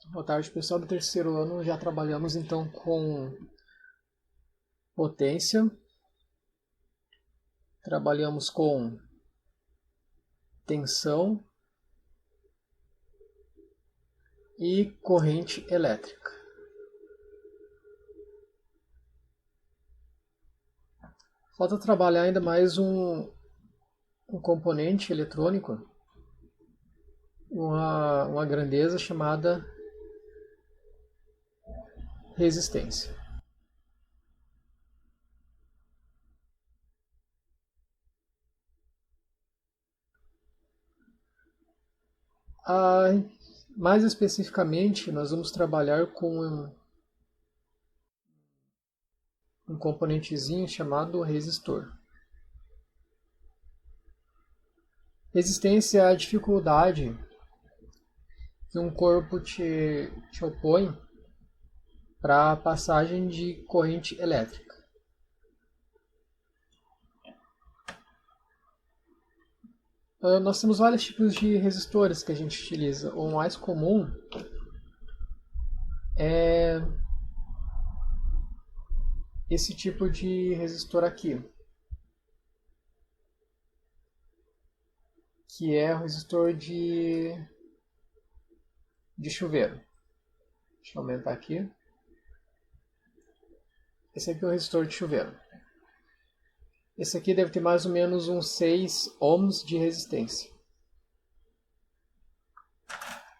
Boa tarde, pessoal do terceiro ano. Já trabalhamos então com potência, trabalhamos com tensão e corrente elétrica. Falta trabalhar ainda mais um componente eletrônico, uma grandeza chamada resistência. Mais especificamente, nós vamos trabalhar com um componentezinho chamado resistor. Resistência é a dificuldade que um corpo te opõe para a passagem de corrente elétrica. Nós temos vários tipos de resistores que a gente utiliza. O mais comum é esse tipo de resistor aqui, que é o resistor de chuveiro. Deixa eu aumentar aqui. Esse aqui é o resistor de chuveiro. Esse aqui deve ter mais ou menos uns 6 ohms de resistência.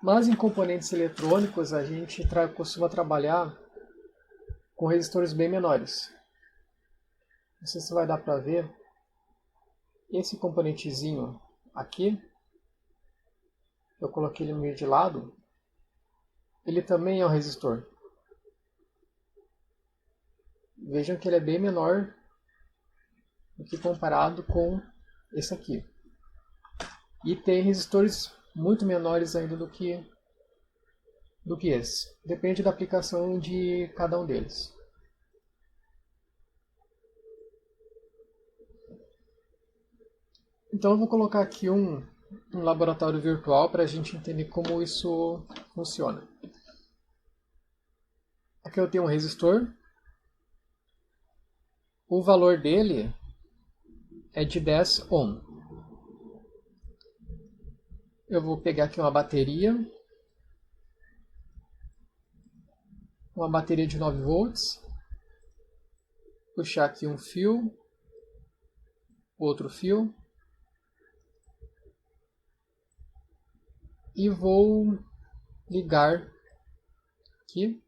Mas em componentes eletrônicos a gente costuma trabalhar com resistores bem menores. Não sei se vai dar para ver. Esse componentezinho aqui, eu coloquei ele meio de lado, ele também é um resistor. Vejam que ele é bem menor do que comparado com esse aqui. E tem resistores muito menores ainda do que esse. Depende da aplicação de cada um deles. Então eu vou colocar aqui um laboratório virtual para a gente entender como isso funciona. Aqui eu tenho um resistor. O valor dele é de 10 ohm. Eu vou pegar aqui uma bateria de 9 volts, puxar aqui um fio, outro fio, e vou ligar aqui,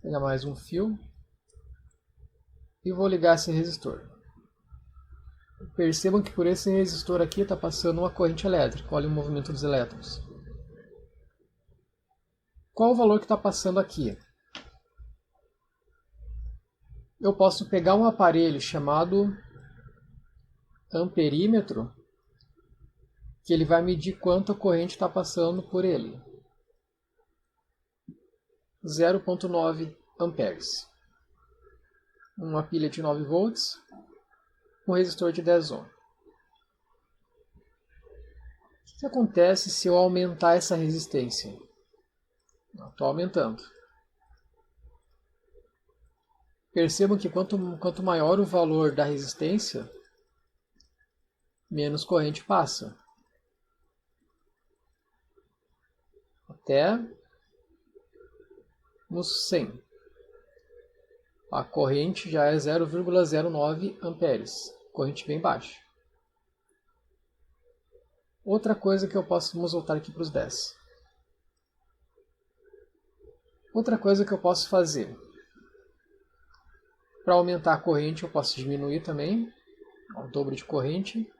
pegar mais um fio, e vou ligar esse resistor. Percebam que por esse resistor aqui está passando uma corrente elétrica. Olha o movimento dos elétrons. Qual o valor que está passando aqui? Eu posso pegar um aparelho chamado amperímetro, que ele vai medir quanto a corrente está passando por ele. 0,9 amperes. Uma pilha de 9 volts, um resistor de 10 ohm. O que acontece se eu aumentar essa resistência? Estou aumentando. Percebam que quanto maior o valor da resistência, menos corrente passa. Até nos 100. A corrente já é 0,09 amperes. Corrente bem baixa. Outra coisa que vamos voltar aqui para os 10. Outra coisa que eu posso fazer. Para aumentar a corrente eu posso diminuir também. O dobro de corrente.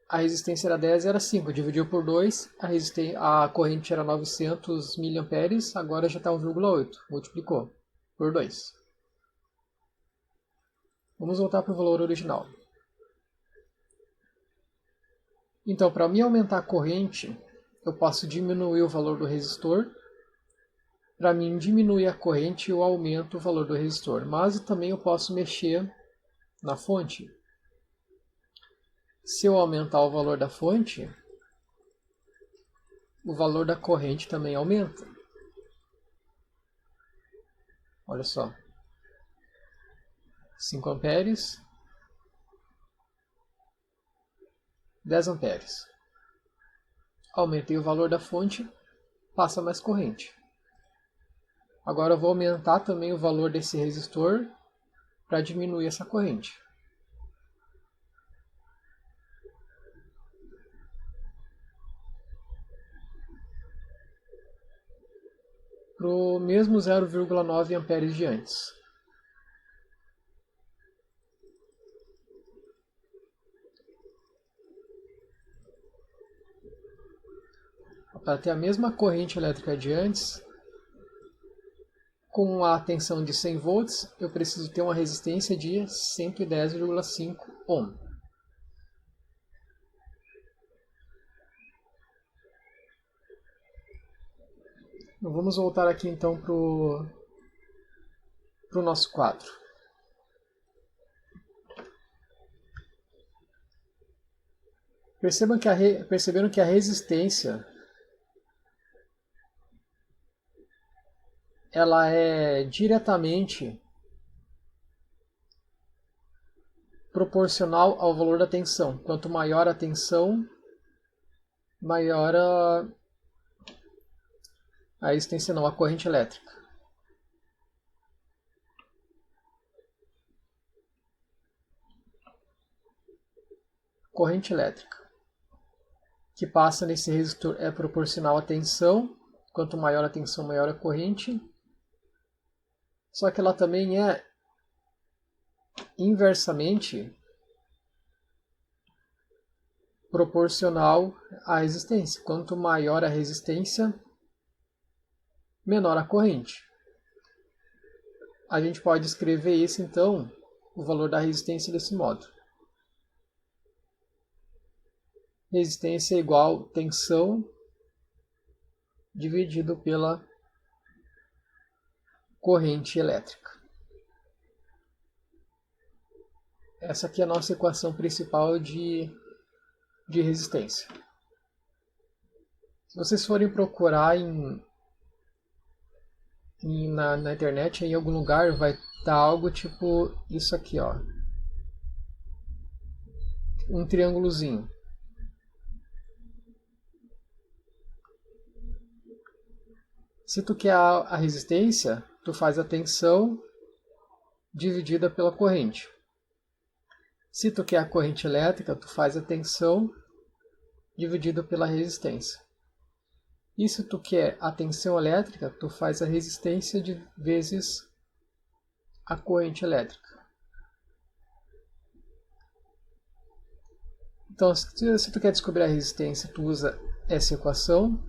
A resistência era 10, era 5. Dividiu por 2, a corrente era 900 mA, agora já está 1,8. Multiplicou por 2. Vamos voltar para o valor original. Então, para mim aumentar a corrente, eu posso diminuir o valor do resistor. Para mim diminuir a corrente, eu aumento o valor do resistor. Mas também eu posso mexer na fonte. Se eu aumentar o valor da fonte, o valor da corrente também aumenta. Olha só. 5 amperes, 10 amperes. Aumentei o valor da fonte, passa mais corrente. Agora eu vou aumentar também o valor desse resistor para diminuir essa corrente. Para o mesmo 0,9 amperes de antes. Para ter a mesma corrente elétrica de antes, com a tensão de 100 volts, eu preciso ter uma resistência de 110,5 ohm. Vamos voltar aqui então para o nosso quadro. Perceberam que a resistência ela é diretamente proporcional ao valor da tensão. Quanto maior a tensão, maior a resistência, não, a corrente elétrica. Corrente elétrica que passa nesse resistor é proporcional à tensão. Quanto maior a tensão, maior a corrente. Só que ela também é inversamente proporcional à resistência. Quanto maior a resistência, menor a corrente. A gente pode escrever isso, então, o valor da resistência desse modo. Resistência é igual a tensão dividido pela corrente elétrica. Essa aqui é a nossa equação principal de resistência. Se vocês forem procurar na internet, em algum lugar, vai estar algo tipo isso aqui, ó. Um triângulozinho. Se tu quer a resistência, tu faz a tensão dividida pela corrente. Se tu quer a corrente elétrica, tu faz a tensão dividida pela resistência. E se tu quer a tensão elétrica, tu faz a resistência vezes a corrente elétrica. Então, se tu quer descobrir a resistência, tu usa essa equação.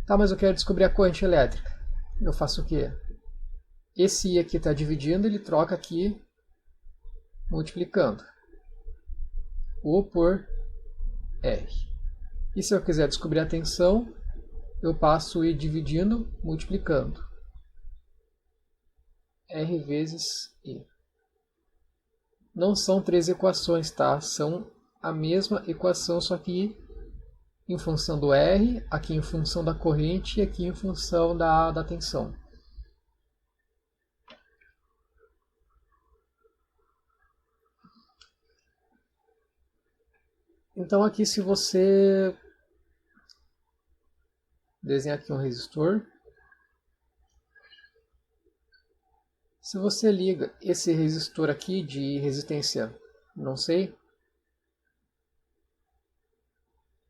Tá, mas eu quero descobrir a corrente elétrica. Eu faço o quê? Esse I aqui está dividindo, ele troca aqui, multiplicando. O por R. E se eu quiser descobrir a tensão, eu passo o I dividindo, multiplicando. R vezes I. Não são 3 equações, tá? São a mesma equação, só que em função do R, aqui em função da corrente e aqui em função da tensão. Então aqui, se você desenhar aqui um resistor, se você liga esse resistor aqui de resistência, não sei,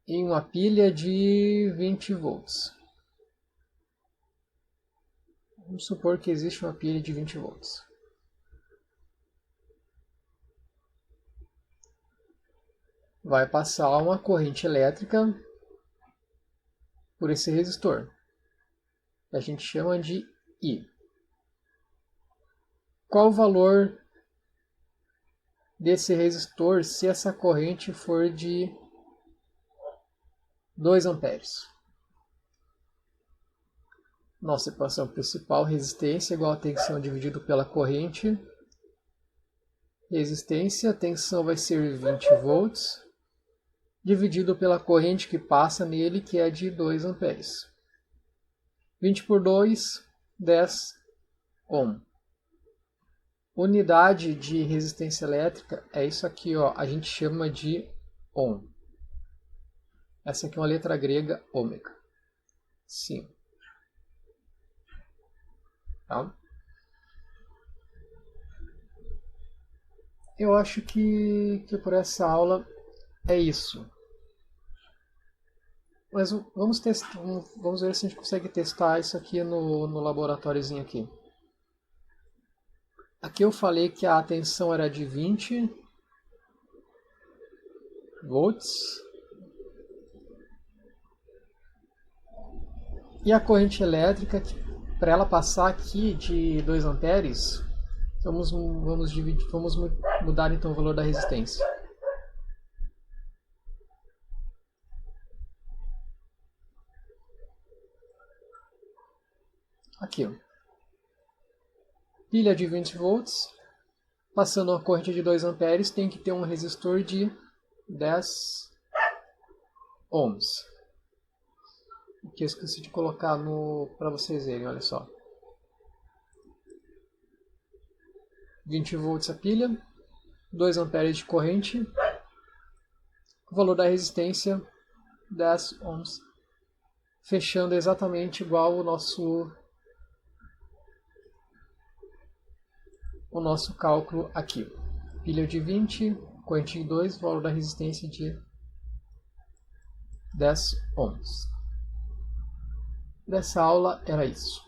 em uma pilha de 20 volts. Vamos supor que existe uma pilha de 20 volts. Vai passar uma corrente elétrica por esse resistor. A gente chama de I. Qual o valor desse resistor se essa corrente for de 2 amperes? Nossa equação principal, resistência igual a tensão dividido pela corrente. Resistência, a tensão vai ser 20 volts. dividido pela corrente que passa nele, que é de 2 amperes. 20 por 2, 10 ohm. Unidade de resistência elétrica é isso aqui, ó, a gente chama de ohm. Essa aqui é uma letra grega, ômega. Sim. Tá? Eu acho que por essa aula é isso. Mas vamos testar, vamos ver se a gente consegue testar isso aqui no laboratóriozinho aqui. Aqui eu falei que a tensão era de 20 volts. E a corrente elétrica, para ela passar aqui de 2 amperes, vamos mudar então o valor da resistência. Aqui, ó. Pilha de 20 volts, passando uma corrente de 2 amperes, tem que ter um resistor de 10 ohms. Aqui eu esqueci de colocar para vocês verem, olha só. 20 volts a pilha, 2 amperes de corrente, o valor da resistência 10 ohms, fechando exatamente igual o nosso cálculo aqui. Pilha de 20, corrente de 2, valor da resistência de 10 ohms. Dessa aula era isso.